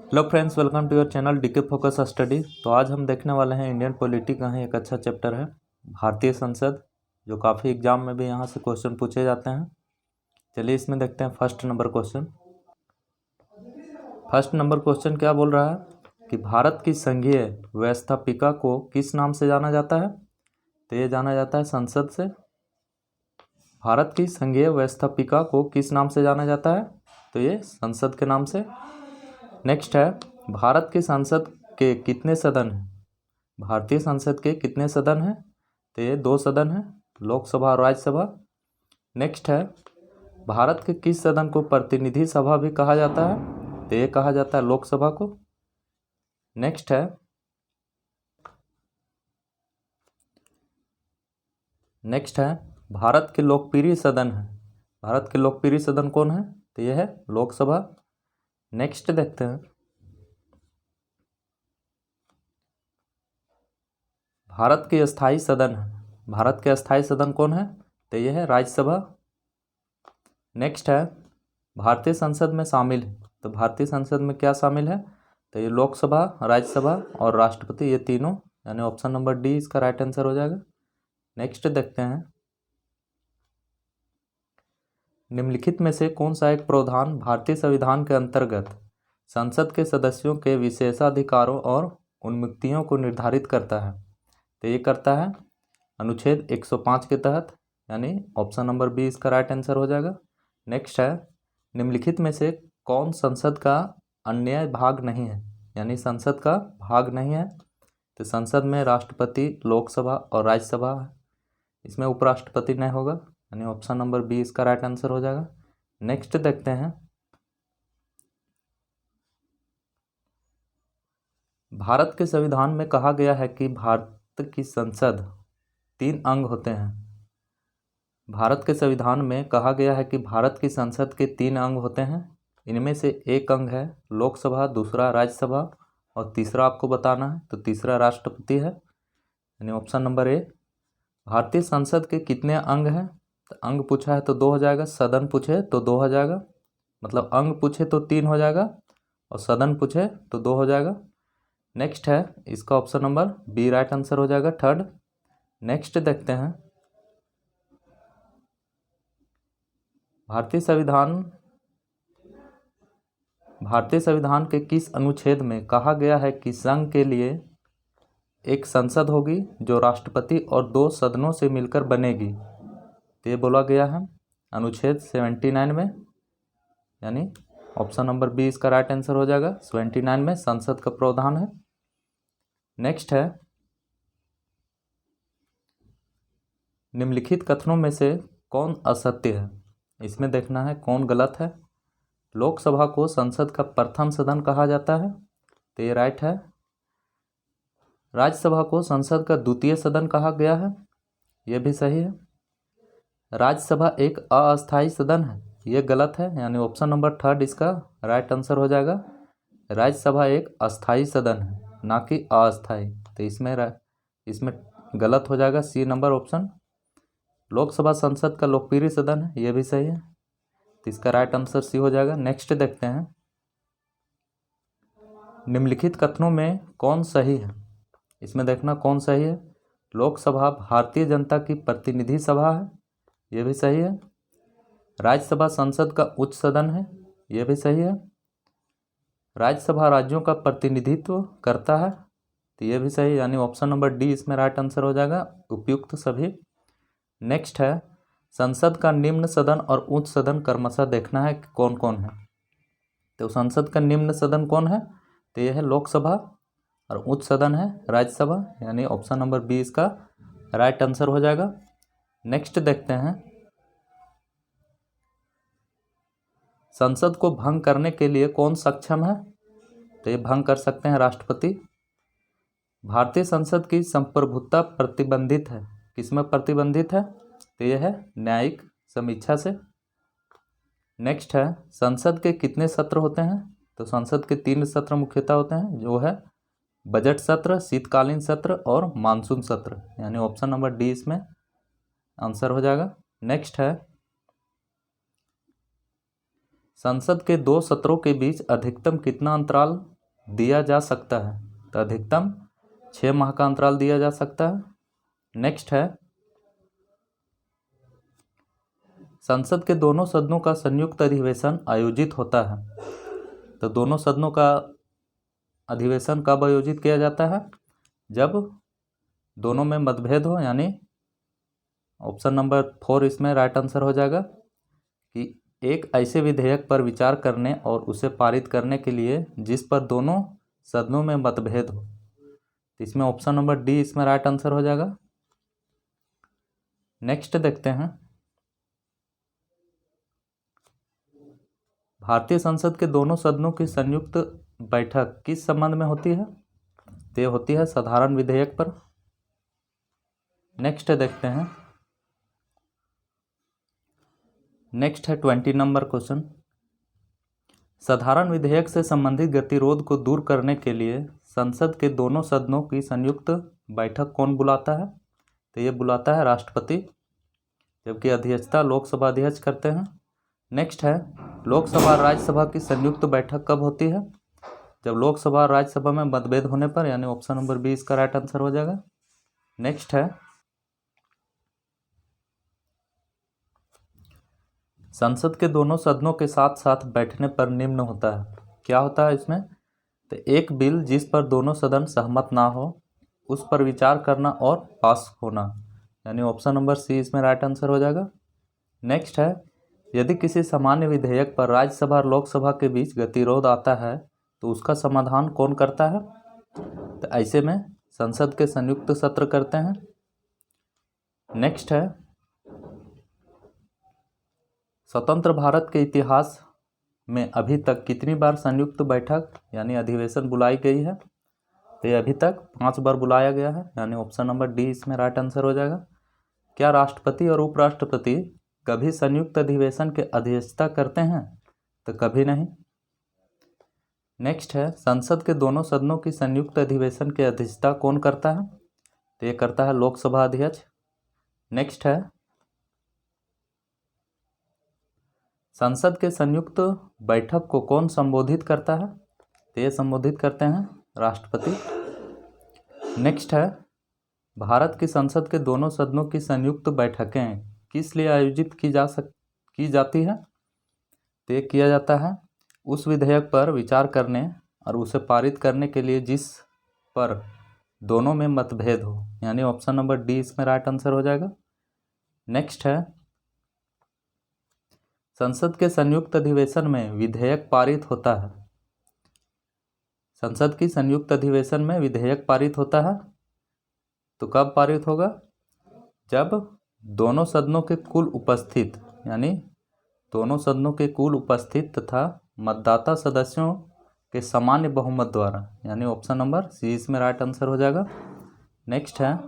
Hello friends, welcome to your channel DK focus study. तो आज हम देखने वाले हैं इंडियन पॉलिटी का ही एक अच्छा चैप्टर है भारतीय संसद, जो काफ़ी एग्जाम में भी यहाँ से क्वेश्चन पूछे जाते हैं। चलिए इसमें देखते हैं first number question. First number question क्या बोल रहा है कि भारत की संघीय व्यवस्थापिका को किस नाम से जाना जाता है? तो ये जाना जाता है संसद से। भारत की संघीय व्यवस्थापिका को किस नाम से जाना जाता है? तो ये संसद के नाम से। नेक्स्ट है, भारत की संसद के कितने सदन हैं? भारतीय संसद के कितने सदन हैं? तो ये 2 सदन हैं, लोकसभा और राज्यसभा। नेक्स्ट है, भारत के किस सदन को प्रतिनिधि सभा भी कहा जाता है? तो ये कहा जाता है लोकसभा को। नेक्स्ट है भारत के लोकप्रिय सदन है। भारत के लोकप्रिय सदन कौन है? तो यह है लोकसभा। नेक्स्ट देखते हैं, भारत के अस्थाई सदन है। भारत के अस्थाई सदन कौन है? तो यह है राज्यसभा। नेक्स्ट है, भारतीय संसद में शामिल है। तो भारतीय संसद में क्या शामिल है? तो ये लोकसभा, राज्यसभा और राष्ट्रपति, ये तीनों, यानी ऑप्शन नंबर डी इसका राइट आंसर हो जाएगा। नेक्स्ट देखते हैं, निम्नलिखित में से कौन सा एक प्रावधान भारतीय संविधान के अंतर्गत संसद के सदस्यों के विशेषाधिकारों और उन्मुक्तियों को निर्धारित करता है? तो ये करता है अनुच्छेद 105 के तहत, यानी ऑप्शन नंबर बी इसका राइट आंसर हो जाएगा। नेक्स्ट है, निम्नलिखित में से कौन संसद का अन्य भाग नहीं है? यानी संसद का भाग नहीं है। तो संसद में राष्ट्रपति, लोकसभा और राज्यसभा है, इसमें उपराष्ट्रपति नहीं होगा, यानी ऑप्शन नंबर बी इसका राइट आंसर हो जाएगा। नेक्स्ट देखते हैं, भारत के संविधान में कहा गया है कि भारत की संसद 3 अंग होते हैं। भारत के संविधान में कहा गया है कि भारत की संसद के 3 अंग होते हैं। इनमें से एक अंग है लोकसभा, दूसरा राज्यसभा और तीसरा आपको बताना है, तो तीसरा राष्ट्रपति है, यानी ऑप्शन नंबर ए। भारतीय संसद के कितने अंग हैं? तो अंग पूछा है तो 2 हो जाएगा, सदन पूछे तो 2 हो जाएगा। मतलब अंग पूछे तो 3 हो जाएगा और सदन पूछे तो 2 हो जाएगा। नेक्स्ट है, इसका option number B right answer हो जाएगा, थर्ड। नेक्स्ट देखते हैं, भारतीय संविधान के किस अनुच्छेद में कहा गया है कि संघ के लिए एक संसद होगी जो राष्ट्रपति और 2 सदनों से मिलकर बनेगी? तो ये बोला गया है अनुच्छेद 79 में, यानी ऑप्शन नंबर बी इसका राइट आंसर हो जाएगा। 79 में संसद का प्रावधान है। नेक्स्ट है, निम्नलिखित कथनों में से कौन असत्य है? इसमें देखना है कौन गलत है। लोकसभा को संसद का प्रथम सदन कहा जाता है, तो ये राइट है। राज्यसभा को संसद का द्वितीय सदन कहा गया है, यह भी सही है। राज्यसभा एक अस्थायी सदन है, यह गलत है, यानी ऑप्शन नंबर थर्ड इसका राइट आंसर हो जाएगा। राज्यसभा एक अस्थायी सदन है, ना कि अस्थायी, तो इसमें गलत हो जाएगा, सी नंबर ऑप्शन। लोकसभा संसद का लोकप्रिय सदन है, यह भी सही है, तो इसका राइट आंसर सी हो जाएगा। नेक्स्ट देखते हैं, निम्नलिखित कथनों में कौन सही है? इसमें देखना कौन सही है। लोकसभा भारतीय जनता की प्रतिनिधि सभा है, यह भी सही है। राज्यसभा संसद का उच्च सदन है, यह भी सही है। राज्यसभा राज्यों का प्रतिनिधित्व करता है, तो यह भी सही है, यानी ऑप्शन नंबर डी इसमें राइट आंसर हो जाएगा, उपयुक्त सभी। नेक्स्ट है, संसद का निम्न सदन और उच्च सदन क्रमशः देखना है कि कौन कौन है। तो संसद का निम्न सदन कौन है? तो यह है लोकसभा और उच्च सदन है राज्यसभा, यानी ऑप्शन नंबर बी इसका राइट आंसर हो जाएगा। नेक्स्ट देखते हैं, संसद को भंग करने के लिए कौन सक्षम है? तो ये भंग कर सकते हैं राष्ट्रपति। भारतीय संसद की संप्रभुता प्रतिबंधित है, किसमें प्रतिबंधित है? तो यह है न्यायिक समीक्षा से। नेक्स्ट है, संसद के कितने सत्र होते हैं? तो संसद के 3 सत्र मुख्यतः होते हैं, जो है बजट सत्र, शीतकालीन सत्र और मानसून सत्र, यानी ऑप्शन नंबर डी इसमें आंसर हो जाएगा। नेक्स्ट है, संसद के 2 सत्रों के बीच अधिकतम कितना अंतराल दिया जा सकता है? तो अधिकतम 6 माह का अंतराल दिया जा सकता है। नेक्स्ट है, संसद के दोनों सदनों का संयुक्त अधिवेशन आयोजित होता है। तो दोनों सदनों का अधिवेशन कब आयोजित किया जाता है? जब दोनों में मतभेद हो, यानी ऑप्शन नंबर 4 इसमें राइट आंसर हो जाएगा कि एक ऐसे विधेयक पर विचार करने और उसे पारित करने के लिए जिस पर दोनों सदनों में मतभेद हो। तो इसमें ऑप्शन नंबर डी इसमें राइट आंसर हो जाएगा। नेक्स्ट देखते हैं, भारतीय संसद के दोनों सदनों की संयुक्त बैठक किस संबंध में होती है? तो ये होती है साधारण विधेयक पर। नेक्स्ट देखते हैं, नेक्स्ट है 20 नंबर क्वेश्चन। साधारण विधेयक से संबंधित गतिरोध को दूर करने के लिए संसद के दोनों सदनों की संयुक्त बैठक कौन बुलाता है? तो ये बुलाता है राष्ट्रपति, जबकि अध्यक्षता लोकसभा अध्यक्ष करते हैं। नेक्स्ट है, लोकसभा और राज्यसभा की संयुक्त बैठक कब होती है? जब लोकसभा और राज्यसभा में मतभेद होने पर, यानी ऑप्शन नंबर बी इसका राइट आंसर हो जाएगा। नेक्स्ट है, संसद के दोनों सदनों के साथ साथ बैठने पर निम्न होता है। क्या होता है इसमें? तो एक बिल जिस पर दोनों सदन सहमत ना हो उस पर विचार करना और पास होना, यानी ऑप्शन नंबर सी इसमें राइट आंसर हो जाएगा। नेक्स्ट है, यदि किसी सामान्य विधेयक पर राज्यसभा और लोकसभा के बीच गतिरोध आता है तो उसका समाधान कौन करता है? तो ऐसे में संसद के संयुक्त सत्र करते हैं। नेक्स्ट है, स्वतंत्र भारत के इतिहास में अभी तक कितनी बार संयुक्त बैठक यानी अधिवेशन बुलाई गई है? तो ये अभी तक 5 बार बुलाया गया है, यानी ऑप्शन नंबर डी इसमें राइट आंसर हो जाएगा। क्या राष्ट्रपति और उपराष्ट्रपति कभी संयुक्त अधिवेशन के अध्यक्षता करते हैं? तो कभी नहीं। नेक्स्ट है, संसद के दोनों सदनों की संयुक्त अधिवेशन की अध्यक्षता कौन करता है? तो ये करता है लोकसभा अध्यक्ष। नेक्स्ट है, संसद के संयुक्त बैठक को कौन संबोधित करता है? तो ये संबोधित करते हैं राष्ट्रपति। नेक्स्ट है, भारत की संसद के दोनों सदनों की संयुक्त बैठकें किस लिए आयोजित की जाती है? तो ये किया जाता है उस विधेयक पर विचार करने और उसे पारित करने के लिए जिस पर दोनों में मतभेद हो, यानी ऑप्शन नंबर डी इसमें राइट आंसर हो जाएगा। नेक्स्ट है, संसद के संयुक्त अधिवेशन में विधेयक पारित होता है। संसद की संयुक्त अधिवेशन में विधेयक पारित होता है तो कब पारित होगा? जब दोनों सदनों के कुल उपस्थित, यानी दोनों सदनों के कुल उपस्थित तथा मतदाता सदस्यों के सामान्य बहुमत द्वारा, यानी ऑप्शन नंबर सी इसमें राइट आंसर हो जाएगा। नेक्स्ट है,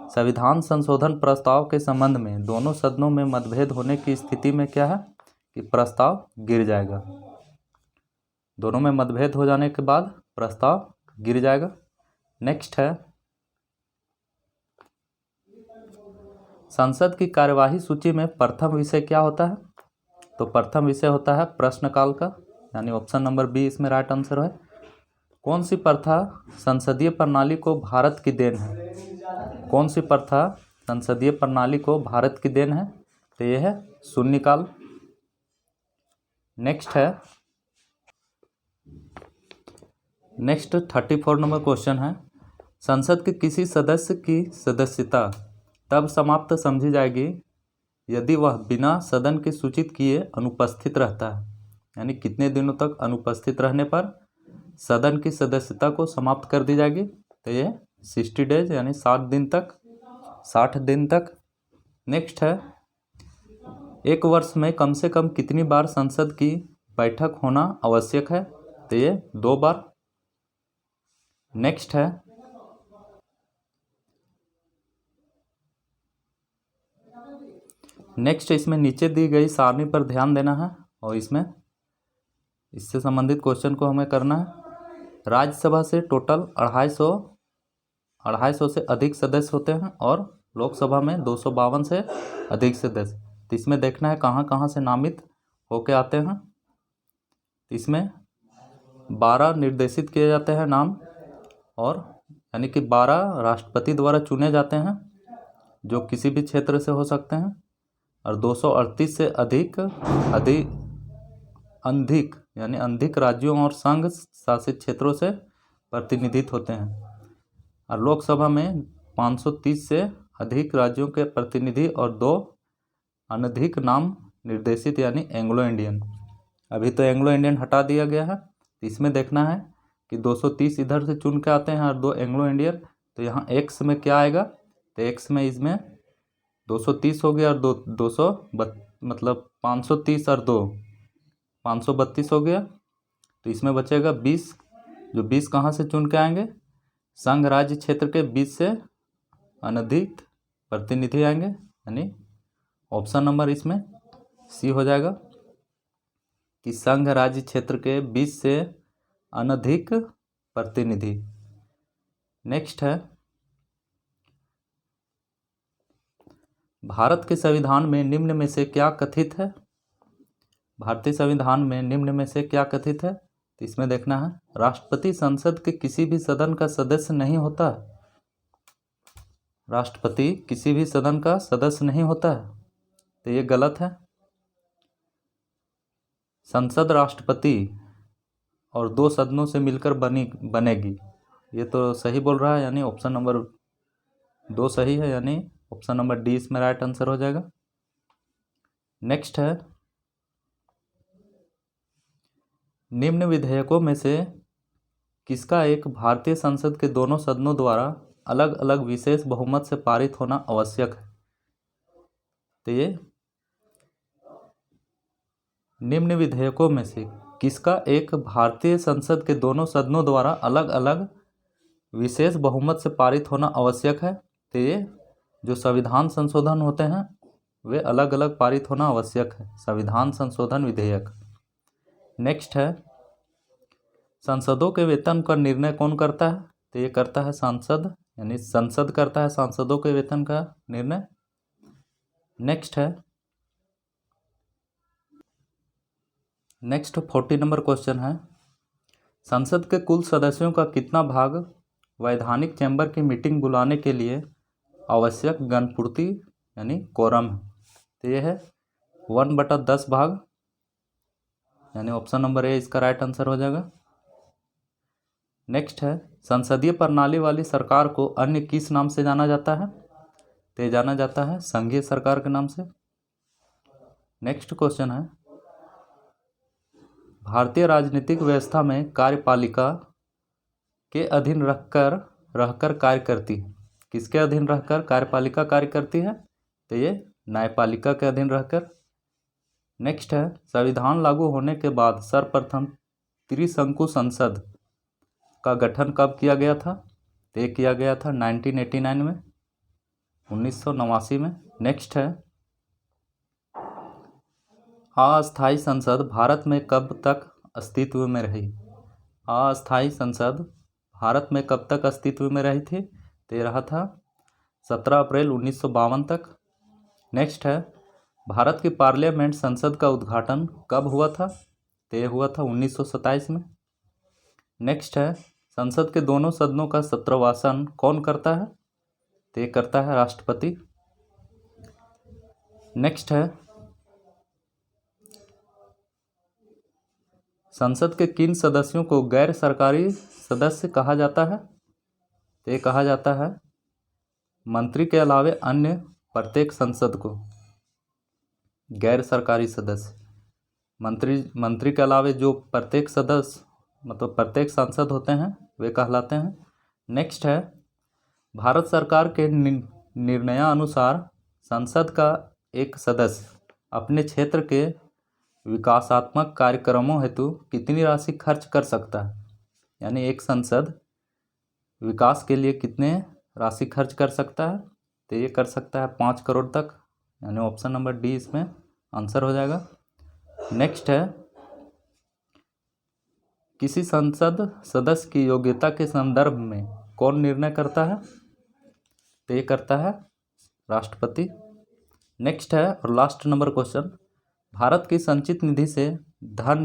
संविधान संशोधन प्रस्ताव के संबंध में दोनों सदनों में मतभेद होने की स्थिति में क्या है कि प्रस्ताव गिर जाएगा। दोनों में मतभेद हो जाने के बाद प्रस्ताव गिर जाएगा। नेक्स्ट है, संसद की कार्यवाही सूची में प्रथम विषय क्या होता है? तो प्रथम विषय होता है प्रश्नकाल का, यानी ऑप्शन नंबर बी इसमें राइट आंसर है। कौन सी प्रथा संसदीय प्रणाली को भारत की देन है? कौन सी प्रथा संसदीय प्रणाली को भारत की देन है? तो यह है शून्यकाल। नेक्स्ट है, नेक्स्ट 34 नंबर क्वेश्चन है, संसद के किसी सदस्य की सदस्यता तब समाप्त समझी जाएगी यदि वह बिना सदन के सूचित किए अनुपस्थित रहता है, यानी कितने दिनों तक अनुपस्थित रहने पर सदन की सदस्यता को समाप्त कर दी जाएगी? तो ये 60 डेज यानी 60 दिन तक। नेक्स्ट है, एक वर्ष में कम से कम कितनी बार संसद की बैठक होना आवश्यक है? तो ये 2 बार। नेक्स्ट है, नेक्स्ट इसमें नीचे दी गई सारणी पर ध्यान देना है और इसमें इससे संबंधित क्वेश्चन को हमें करना है। राज्यसभा से टोटल 250 से अधिक सदस्य होते हैं और लोकसभा में 252 से अधिक सदस्य। तो इसमें देखना है कहाँ कहाँ से नामित होके आते हैं। इसमें 12 निर्देशित किए जाते हैं नाम, और यानी कि 12 राष्ट्रपति द्वारा चुने जाते हैं जो किसी भी क्षेत्र से हो सकते हैं, और 238 से अधिक यानी अधिक राज्यों और संघ शासित क्षेत्रों से प्रतिनिधित्व होते हैं। और लोकसभा में 530 से अधिक राज्यों के प्रतिनिधि और 2 अनधिक नाम निर्देशित यानी एंग्लो इंडियन। अभी तो एंग्लो इंडियन हटा दिया गया है, तो इसमें देखना है कि 230 इधर से चुन के आते हैं और 2 एंग्लो इंडियन, तो यहाँ एक्स में क्या आएगा, तो एक्स में इसमें 230 हो गया और 200 मतलब 530 और 2 532 हो गया, तो इसमें बचेगा 20, जो 20 कहाँ से चुन के आएंगे, संघ राज्य क्षेत्र के 20 से अनधिक प्रतिनिधि आएंगे, यानी ऑप्शन नंबर इसमें सी हो जाएगा कि संघ राज्य क्षेत्र के 20 से अनधिक प्रतिनिधि। नेक्स्ट है, भारत के संविधान में निम्न में से क्या कथित है। भारतीय संविधान में निम्न में से क्या कथित है, तो इसमें देखना है, राष्ट्रपति संसद के किसी भी सदन का सदस्य नहीं होता। राष्ट्रपति किसी भी सदन का सदस्य नहीं होता है, तो ये गलत है। संसद राष्ट्रपति और 2 सदनों से मिलकर बनेगी, ये तो सही बोल रहा है, यानी ऑप्शन नंबर 2 सही है, यानी ऑप्शन नंबर डी इसमें राइट आंसर हो जाएगा। नेक्स्ट है, निम्न विधेयकों में से किसका एक भारतीय संसद के दोनों सदनों द्वारा अलग अलग विशेष बहुमत से पारित होना आवश्यक है। तो ये निम्न विधेयकों में से किसका एक भारतीय संसद के दोनों सदनों द्वारा अलग अलग विशेष बहुमत से पारित होना आवश्यक है। तो ये जो संविधान संशोधन होते हैं वे अलग अलग पारित होना आवश्यक है, संविधान संशोधन विधेयक। नेक्स्ट है, संसदों के वेतन का निर्णय कौन करता है, तो ये करता है सांसद, यानी संसद करता है सांसदों के वेतन का निर्णय। नेक्स्ट है, नेक्स्ट 40 नंबर क्वेश्चन है, संसद के कुल सदस्यों का कितना भाग वैधानिक चैम्बर की मीटिंग बुलाने के लिए आवश्यक गणपूर्ति यानी कोरम है। तो ये है 1/10 भाग, यानी ऑप्शन नंबर ए इसका राइट आंसर हो जाएगा। नेक्स्ट है, संसदीय प्रणाली वाली सरकार को अन्य किस नाम से जाना जाता है, तो ये जाना जाता है संघीय सरकार के नाम से। नेक्स्ट क्वेश्चन है, भारतीय राजनीतिक व्यवस्था में कार्यपालिका के अधीन रहकर कार्य करती है। किसके अधीन रहकर कार्यपालिका कार्य करती है, तो ये न्यायपालिका के अधीन रहकर। नेक्स्ट है, संविधान लागू होने के बाद सर्वप्रथम त्रिशंकु संसद का गठन कब किया गया था, तो ये किया गया था 1989 में, 1989 में। नेक्स्ट है, अस्थायी संसद भारत में कब तक अस्तित्व में रही। अस्थायी संसद भारत में कब तक अस्तित्व में रही थी, तो ये रहा था 17 अप्रैल 1952 तक। नेक्स्ट है, भारत की पार्लियामेंट संसद का उद्घाटन कब हुआ था, तो ये हुआ था 1927 में। नेक्स्ट है, संसद के दोनों सदनों का सत्रवासन कौन करता है, तो ये करता है राष्ट्रपति। नेक्स्ट है, संसद के किन सदस्यों को गैर सरकारी सदस्य कहा जाता है, तो ये कहा जाता है मंत्री के अलावे अन्य प्रत्येक संसद को गैर सरकारी सदस्य। मंत्री के अलावे जो प्रत्येक सदस्य मतलब प्रत्येक सांसद होते हैं वे कहलाते हैं। नेक्स्ट है, भारत सरकार के निर्णयानुसार संसद का एक सदस्य अपने क्षेत्र के विकासात्मक कार्यक्रमों हेतु कितनी राशि खर्च कर सकता है, यानी एक संसद विकास के लिए कितने राशि खर्च कर सकता है, तो ये कर सकता है 5 करोड़ तक, यानी ऑप्शन नंबर डी इसमें आंसर हो जाएगा। नेक्स्ट है, किसी संसद सदस्य की योग्यता के संदर्भ में कौन निर्णय करता है, तो ये करता है राष्ट्रपति। नेक्स्ट है और लास्ट नंबर क्वेश्चन, भारत की संचित निधि से धन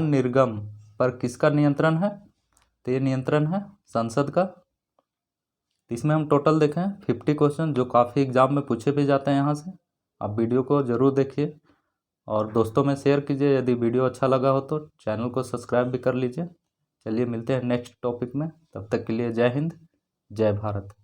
निर्गम पर किसका नियंत्रण है? तो ये नियंत्रण है संसद का। इसमें हम टोटल देखें 50 क्वेश्चन जो काफ़ी एग्जाम में पूछे भी जाते हैं यहाँ से। आप वीडियो को ज़रूर देखिए और दोस्तों में शेयर कीजिए। यदि वीडियो अच्छा लगा हो तो चैनल को सब्सक्राइब भी कर लीजिए। चलिए मिलते हैं नेक्स्ट टॉपिक में, तब तक के लिए जय हिंद, जय भारत।